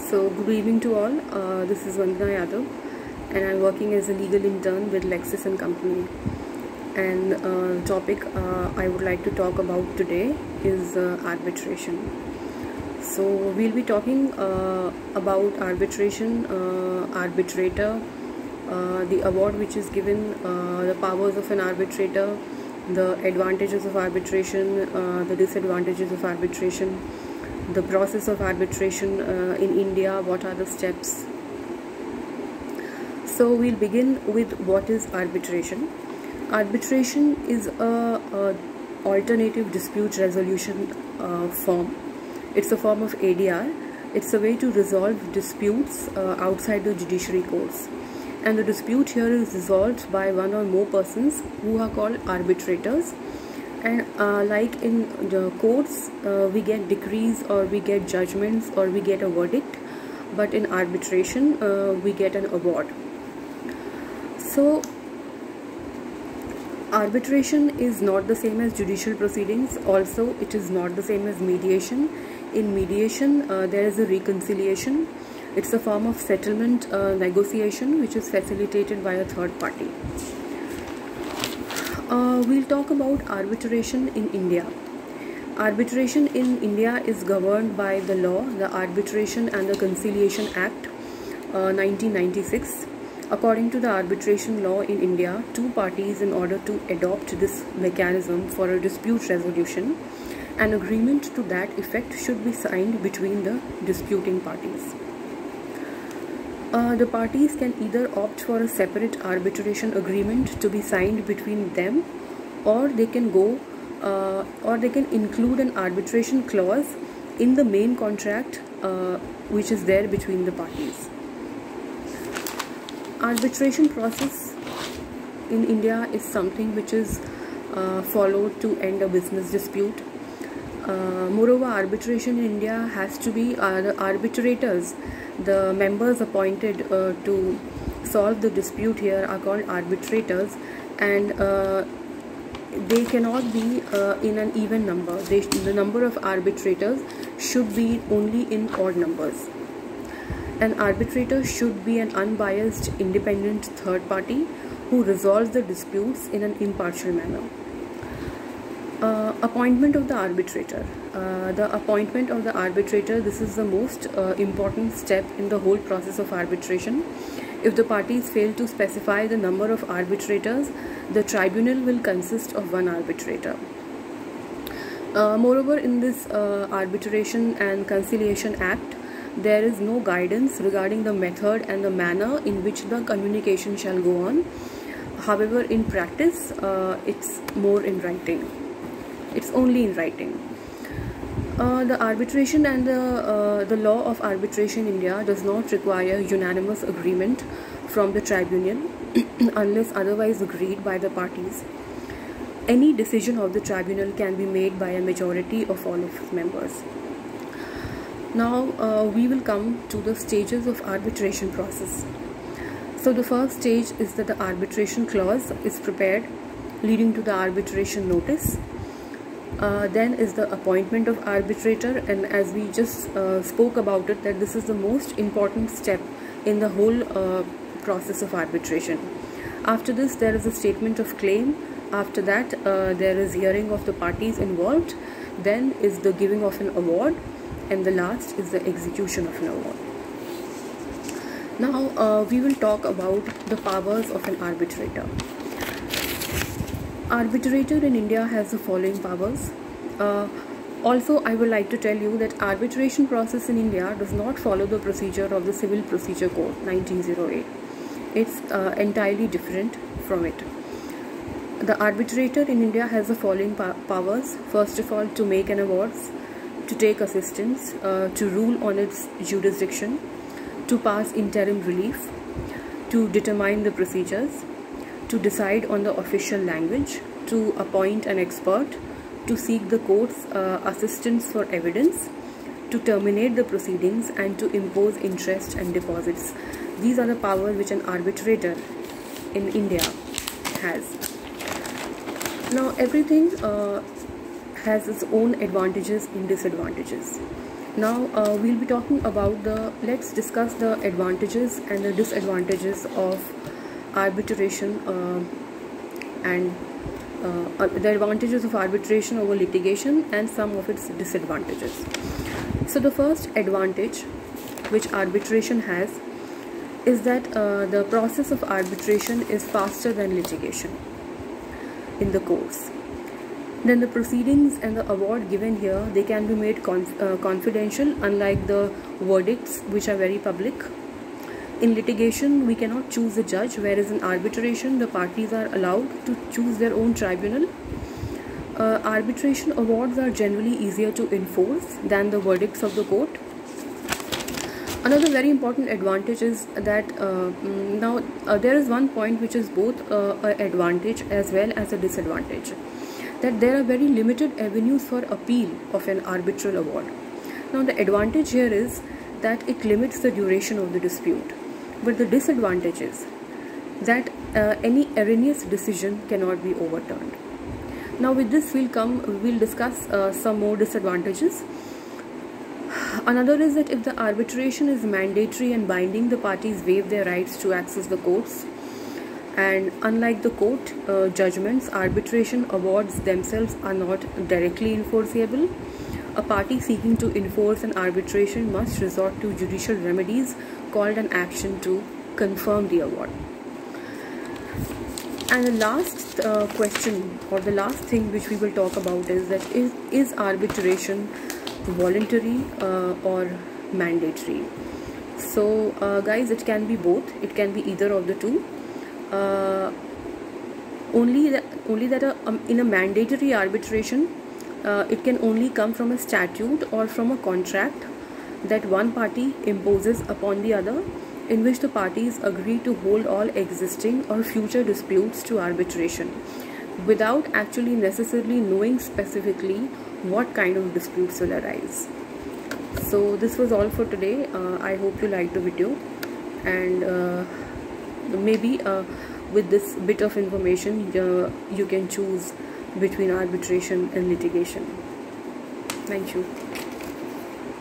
So, good evening to all. This is Vandana Yadav, and I'm working as a legal intern with Lexis and Company. And the topic I would like to talk about today is arbitration. So, we'll be talking about arbitration, arbitrator, the award which is given, the powers of an arbitrator, the advantages of arbitration, the disadvantages of arbitration, the process of arbitration in India, what are the steps. So we'll begin with what is arbitration. Arbitration is a alternative dispute resolution form. It's a form of ADR. It's a way to resolve disputes outside the judiciary courts. And the dispute here is resolved by one or more persons who are called arbitrators. And like in the courts, we get decrees or we get judgments or we get a verdict, but in arbitration we get an award. So arbitration is not the same as judicial proceedings. Also, it is not the same as mediation. In mediation there is a reconciliation. It's a form of settlement negotiation which is facilitated by a third party. We'll talk about arbitration in India. Arbitration in India is governed by the law, the Arbitration and the Conciliation Act 1996. According to the arbitration law in India, two parties, in order to adopt this mechanism for a dispute resolution, an agreement to that effect should be signed between the disputing parties. The parties can either opt for a separate arbitration agreement to be signed between them, or they can include an arbitration clause in the main contract which is there between the parties. Arbitration process in India is something which is followed to end a business dispute. Moreover, arbitration in India has to be the arbitrators, the members appointed to solve the dispute here are called arbitrators, and they cannot be in an even number. The number of arbitrators should be only in odd numbers. An arbitrator should be an unbiased, independent third party who resolves the disputes in an impartial manner. Appointment of the arbitrator. The appointment of the arbitrator, this is the most important step in the whole process of arbitration. If the parties fail to specify the number of arbitrators, the tribunal will consist of one arbitrator. Moreover, in this Arbitration and Conciliation Act, there is no guidance regarding the method and the manner in which the communication shall go on. However, in practice, it's more in writing. It's only in writing. The arbitration and the law of arbitration in India does not require unanimous agreement from the tribunal unless otherwise agreed by the parties. Any decision of the tribunal can be made by a majority of all of its members. Now we will come to the stages of arbitration process. So the first stage is that the arbitration clause is prepared, leading to the arbitration notice. Then is the appointment of arbitrator, and as we just spoke about it, that this is the most important step in the whole process of arbitration. After this, there is a statement of claim. After that, there is hearing of the parties involved. Then is the giving of an award, and the last is the execution of an award. Now we will talk about the powers of an arbitrator. Arbitrator in India has the following powers. Also, I would like to tell you that arbitration process in India does not follow the procedure of the Civil Procedure Code 1908. It's entirely different from it. The arbitrator in India has the following powers. First of all, to make an award, to take assistance, to rule on its jurisdiction, to pass interim relief, to determine the procedures, to decide on the official language, to appoint an expert, to seek the court's assistance for evidence, to terminate the proceedings, and to impose interest and deposits. These are the powers which an arbitrator in India has. Now everything has its own advantages and disadvantages. Now we'll be talking about let's discuss the advantages and the disadvantages of arbitration and the advantages of arbitration over litigation and some of its disadvantages. So the first advantage which arbitration has is that the process of arbitration is faster than litigation in the courts. Then the proceedings and the award given here, they can be made confidential, unlike the verdicts which are very public. In litigation, we cannot choose a judge, whereas in arbitration, the parties are allowed to choose their own tribunal. Arbitration awards are generally easier to enforce than the verdicts of the court. Another very important advantage is that there is one point which is both an advantage as well as a disadvantage, that there are very limited avenues for appeal of an arbitral award. Now the advantage here is that it limits the duration of the dispute, but the disadvantage is that any erroneous decision cannot be overturned. Now with this we'll discuss some more disadvantages. Another is that if the arbitration is mandatory and binding, the parties waive their rights to access the courts. And unlike the court judgments, arbitration awards themselves are not directly enforceable. A party seeking to enforce an arbitration must resort to judicial remedies called an action to confirm the award. And the last question, or the last thing which we will talk about, is that is arbitration voluntary or mandatory? So guys, it can be both. It can be either of the two. Only that in a mandatory arbitration, it can only come from a statute or from a contract that one party imposes upon the other, in which the parties agree to hold all existing or future disputes to arbitration without actually necessarily knowing specifically what kind of disputes will arise. So this was all for today. I hope you liked the video, and maybe with this bit of information you can choose between arbitration and litigation. Thank you.